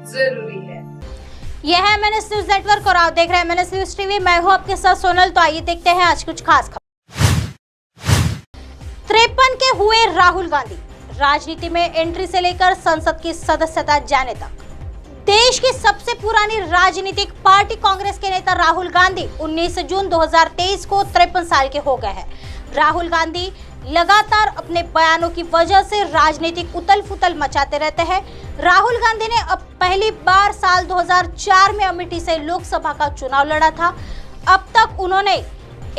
जरूरी है। यह है MNS न्यूज नेटवर्क और आप देख रहे हैं MNS न्यूज टीवी। मैं हूं आपके साथ सोनल। तो आइए देखते हैं आज कुछ खास खबर। 53 के हुए राहुल गांधी, राजनीति में एंट्री से लेकर संसद की सदस्यता जाने तक। देश की सबसे पुरानी राजनीतिक पार्टी कांग्रेस के नेता राहुल गांधी 19 जून 2023 को 53 साल के हो गए हैं। राहुल गांधी लगातार अपने बयानों की वजह से राजनीतिक उथल पुथल मचाते रहते हैं। राहुल गांधी ने अब पहली बार साल 2004 में अमेठी से लोकसभा का चुनाव लड़ा था। अब तक उन्होंने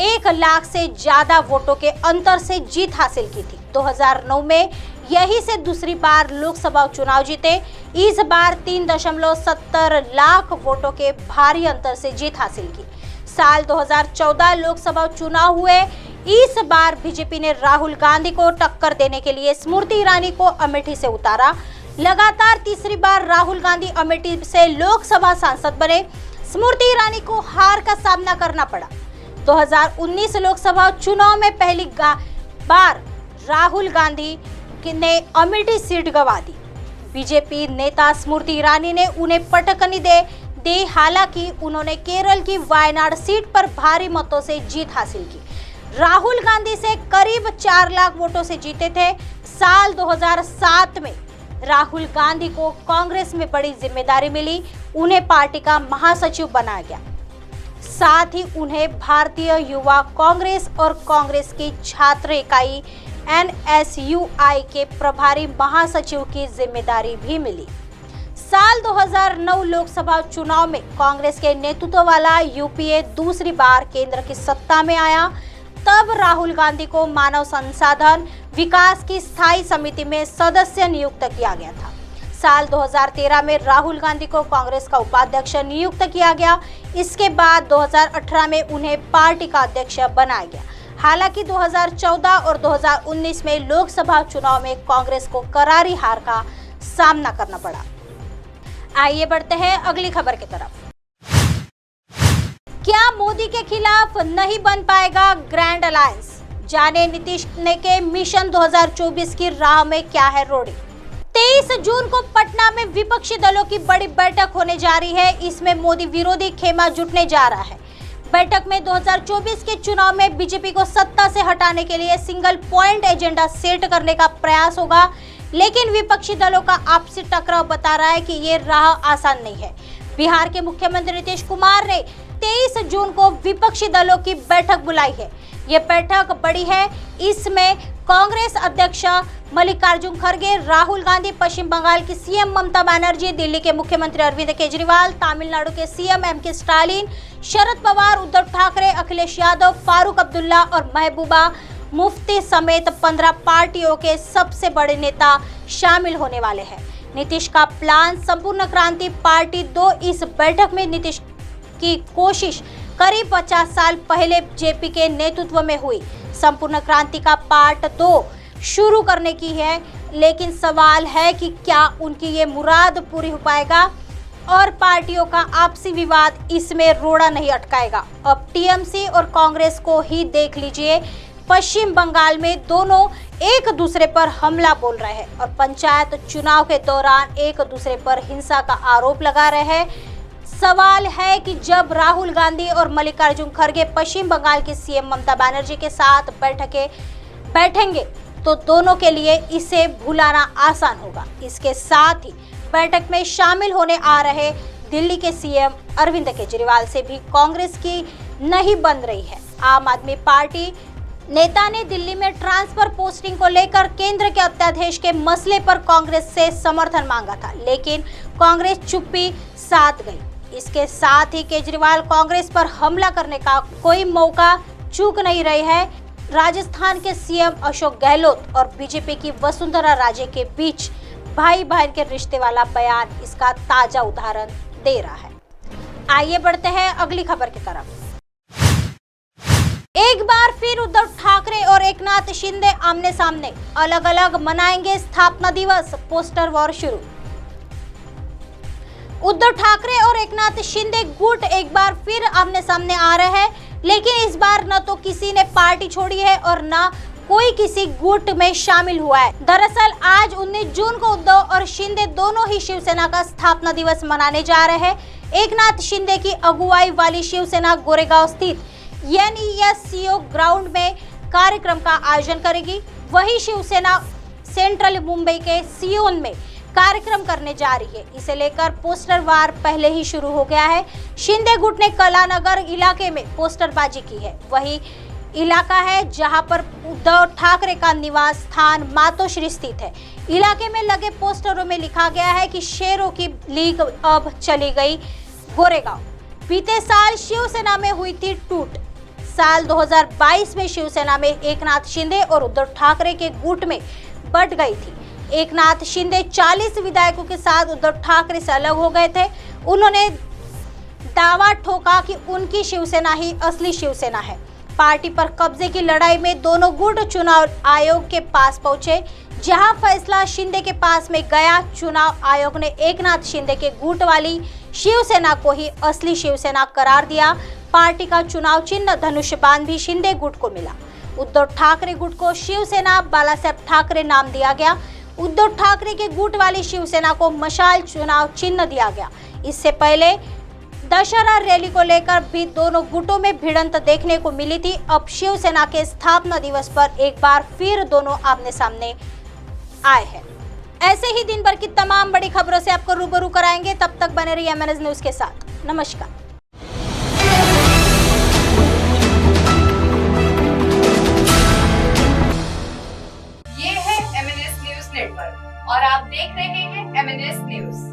1 लाख से ज्यादा वोटों के अंतर से जीत हासिल की थी। 2009 में यही से दूसरी बार लोकसभा चुनाव जीते। इस बार 3.70 लाख वोटों के भारी अंतर से जीत हासिल की। साल 2014 लोकसभा चुनाव हुए। इस बार बीजेपी ने राहुल गांधी को टक्कर देने के लिए स्मृति ईरानी को अमेठी से उतारा। लगातार तीसरी बार राहुल गांधी अमेठी से लोकसभा सांसद बने। स्मृति ईरानी को हार का सामना करना पड़ा। 2019 लोकसभा चुनाव में पहली बार राहुल गांधी ने अमेठी सीट गंवा दी। बीजेपी नेता स्मृति ईरानी ने उन्हें पटकनी दी। हालांकि उन्होंने केरल की वायनाड सीट पर भारी मतों से जीत हासिल की। राहुल गांधी से करीब 4 लाख वोटों से जीते थे। साल 2007 में राहुल गांधी को कांग्रेस में बड़ी जिम्मेदारी मिली। उन्हें पार्टी का महासचिव बनाया गया। साथ ही उन्हें भारतीय युवा कांग्रेस और कांग्रेस की छात्र इकाई NSUI के प्रभारी महासचिव की जिम्मेदारी भी मिली। साल 2009 लोकसभा चुनाव में कांग्रेस के नेतृत्व वाला यूपीए दूसरी बार केंद्र की सत्ता में आया। तब राहुल गांधी को मानव संसाधन विकास की स्थायी समिति में सदस्य नियुक्त किया गया था। साल 2013 में राहुल गांधी को कांग्रेस का उपाध्यक्ष नियुक्त किया गया। इसके बाद 2018 में उन्हें पार्टी का अध्यक्ष बनाया गया। हालांकि 2014 और 2019 में लोकसभा चुनाव में कांग्रेस को करारी हार का सामना करना पड़ा। आइए बढ़ते हैं अगली खबर की तरफ। क्या मोदी के खिलाफ नहीं बन पाएगा ग्रैंड अलायंस? जाने नीतीश के मिशन 2024 की राह में क्या है रोड़ी। 23 जून को पटना में विपक्षी दलों की बड़ी बैठक होने जा रही है। इसमें मोदी विरोधी खेमा जुटने जा रहा है। बैठक में 2024 के चुनाव में बीजेपी को सत्ता से हटाने के लिए सिंगल पॉइंट एजेंडा सेट करने का प्रयास होगा। लेकिन विपक्षी दलों का आपसी टकराव बता रहा है कि ये राह आसान नहीं है। बिहार के मुख्यमंत्री नीतीश कुमार ने 23 जून को विपक्षी दलों की बैठक बुलाई है। ये बैठक बड़ी है। इसमें कांग्रेस अध्यक्ष मल्लिकार्जुन खड़गे, राहुल गांधी, पश्चिम बंगाल की सीएम ममता बनर्जी, दिल्ली के मुख्यमंत्री अरविंद केजरीवाल, तमिलनाडु के CM MK Stalin, Sharad Pawar, Uddhav Thackeray, Akhilesh Yadav, Farooq Abdullah और महबूबा मुफ्ती समेत 15 पार्टियों के सबसे बड़े नेता शामिल होने वाले हैं। नीतीश का प्लान संपूर्ण क्रांति पार्टी 2। इस बैठक में नीतीश की कोशिश करीब 50 साल पहले जेपी के नेतृत्व में हुई संपूर्ण क्रांति का पार्ट 2 शुरू करने की है। लेकिन सवाल है कि क्या उनकी ये मुराद पूरी हो पाएगा और पार्टियों का आपसी विवाद इसमें रोड़ा नहीं अटकाएगा। अब टीएमसी और कांग्रेस को ही देख लीजिए। पश्चिम बंगाल में दोनों एक दूसरे पर हमला बोल रहे हैं और पंचायत चुनाव के दौरान एक दूसरे पर हिंसा का आरोप लगा रहे हैं। सवाल है कि जब राहुल गांधी और मल्लिकार्जुन खड़गे पश्चिम बंगाल की सीएम ममता बनर्जी के साथ बैठेंगे तो दोनों के लिए इसे भुलाना आसान होगा। इसके साथ ही बैठक में शामिल होने आ रहे दिल्ली के सीएम अरविंद केजरीवाल से भी कांग्रेस की नहीं बन रही है। आम आदमी पार्टी नेता ने दिल्ली में ट्रांसफर पोस्टिंग को लेकर केंद्र के अध्यादेश के मसले पर कांग्रेस से समर्थन मांगा था, लेकिन कांग्रेस चुप्पी साध गई। इसके साथ ही केजरीवाल कांग्रेस पर हमला करने का कोई मौका चूक नहीं रहे हैं। राजस्थान के सीएम अशोक गहलोत और बीजेपी की वसुंधरा राजे के बीच भाई बहन के रिश्ते वाला बयान इसका ताजा उदाहरण दे रहा है। आइए बढ़ते हैं अगली खबर की तरफ। एक बार फिर उद्धव ठाकरे और एकनाथ शिंदे आमने सामने, अलग अलग मनाएंगे स्थापना दिवस, पोस्टर वॉर शुरू। उद्धव ठाकरे और एकनाथ शिंदे गुट एक बार फिर आमने सामने आ रहे हैं, लेकिन इस बार न तो किसी ने पार्टी छोड़ी है और न कोई किसी गुट में शामिल हुआ है। दरअसल आज 19 जून को उद्धव और शिंदे दोनों ही शिवसेना का स्थापना दिवस मनाने जा रहे हैं। एकनाथ शिंदे की अगुवाई वाली शिवसेना गोरेगांव स्थित NESCO ग्राउंड में कार्यक्रम का आयोजन करेगी। वही शिवसेना सेंट्रल मुंबई के सियोन में कार्यक्रम करने जा रही है। इसे लेकर पोस्टर वार पहले ही शुरू हो गया है। शिंदे गुट ने कलानगर इलाके में पोस्टरबाजी की है। वही इलाका है जहां पर उद्धव ठाकरे का निवास स्थान मातोश्री स्थित है। इलाके में लगे पोस्टरों में लिखा गया है कि शेरों की लीग अब चली गई गोरेगांव। बीते साल शिवसेना में हुई थी टूट। साल 2022 में शिवसेना में एकनाथ शिंदे और उद्धव ठाकरे के गुट में बंट गई थी। एकनाथ शिंदे 40 विधायकों के साथ उद्धव ठाकरे से अलग हो गए थे। उन्होंने दावा ठोका कि उनकी शिवसेना ही असली शिवसेना है। पार्टी पर कब्जे की लड़ाई में दोनों गुट चुनाव आयोग के पास पहुंचे, जहां फैसला शिंदे के पास में गया। चुनाव आयोग ने एकनाथ शिंदे के गुट वाली शिवसेना को ही असली शिवसेना करार दिया। पार्टी का चुनाव चिन्ह धनुष बाण भी शिंदे गुट को मिला। उद्धव ठाकरे गुट को शिवसेना बालासाहेब ठाकरे नाम दिया गया। उद्धव ठाकरे के गुट वाली शिवसेना को मशाल चुनाव चिन्ह दिया गया। इससे पहले दशहरा रैली को लेकर भी दोनों गुटों में भिड़ंत देखने को मिली थी। अब शिवसेना के स्थापना दिवस पर एक बार फिर दोनों आमने सामने आए हैं। ऐसे ही दिन भर की तमाम बड़ी खबरों से आपको रूबरू कराएंगे। तब तक बने रहिए MNS न्यूज के साथ। नमस्कार। ये है MNS न्यूज नेटवर्क और आप देख रहे हैं MNS न्यूज।